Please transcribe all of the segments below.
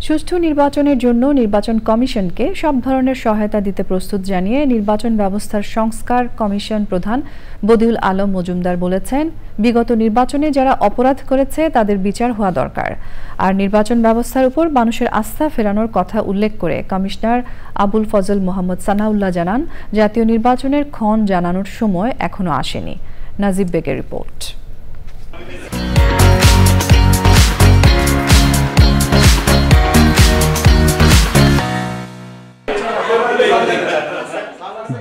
সুষ্ঠু নির্বাচনের জন্য নির্বাচন কমিশনকে সব ধরনের সহায়তা দিতে প্রস্তুত জানিয়ে নির্বাচন ব্যবস্থার সংস্কার কমিশন প্রধান বদিউল আলম মজুমদার বলেছেন, বিগত নির্বাচনে যারা অপরাধ করেছে তাদের বিচার হওয়া দরকার। আর নির্বাচন ব্যবস্থার উপর মানুষের আস্থা ফেরানোর কথা উল্লেখ করে কমিশনার আবুল ফজল মোহাম্মদ সানাউল্লাহ জানান, জাতীয় নির্বাচনের ক্ষণ জানানোর সময় এখনো আসেনি। নাজিব বেগের রিপোর্ট।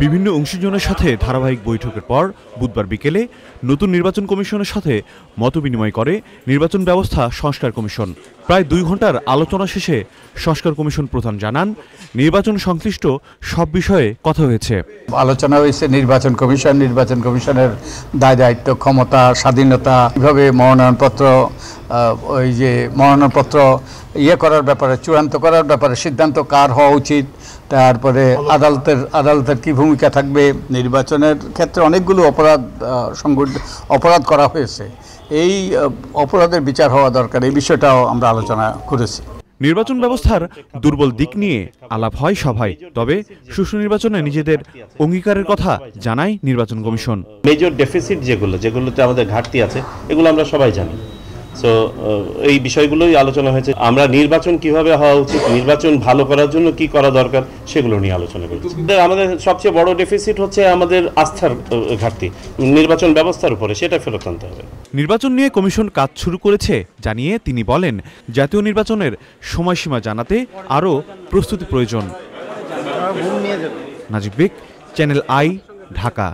বিভিন্ন অংশীজনের সাথে ধারাবাহিক বৈঠকের পর বুধবার বিকেলে নতুন নির্বাচন কমিশনের সাথে মতবিনিময় করে নির্বাচন ব্যবস্থা সংস্কার কমিশন। প্রায় 2 ঘন্টার আলোচনা শেষে সংস্কার কমিশন প্রধান জানান, নির্বাচন সংশ্লিষ্ট সব বিষয়ে কথা হয়েছে। আলোচনা হয়েছে নির্বাচন কমিশনের দায় দায়িত্ব, ক্ষমতা, স্বাধীনতা, কিভাবে মনোনয়নপত্র করার ব্যাপারে, চূড়ান্ত করার ব্যাপারে সিদ্ধান্ত কার হওয়া উচিত, তারপরে আদালতের কি ভূমিকা থাকবে। নির্বাচনের ক্ষেত্রে অনেকগুলো অপরাধ করা হয়েছে, এই অপরাধের বিচার হওয়া দরকার, এই বিষয়টাও আমরা আলোচনা করেছি। নির্বাচন ব্যবস্থার দুর্বল দিক নিয়ে আলাপ হয় সভায়, তবে সুষ্ঠু নির্বাচনে নিজেদের অঙ্গীকারের কথা জানায় নির্বাচন কমিশন। মেজর ডেফিসিট যেগুলোতে আমাদের ঘাটতি আছে, এগুলো আমরা সবাই জানি। সো এই বিষয়গুলোই আলোচনা হয়েছে। আমরা নির্বাচন কিভাবে হওয়া উচিত, নির্বাচন ভালো করার জন্য কি করা দরকার, সেগুলো নিয়ে আলোচনা করেছি। আমাদের সবচেয়ে বড় ডেফিসিট হচ্ছে আমাদের আস্থার ঘাটতি নির্বাচন ব্যবস্থার উপরে, সেটা ফেরত আনতে হবে। নির্বাচন নিয়ে কমিশন কাজ শুরু করেছে জানিয়ে তিনি বলেন, জাতীয় নির্বাচনের সময়সীমা জানাতে আরও প্রস্তুতি প্রয়োজন। নাজিব বেগ, চ্যানেল আই, ঢাকা।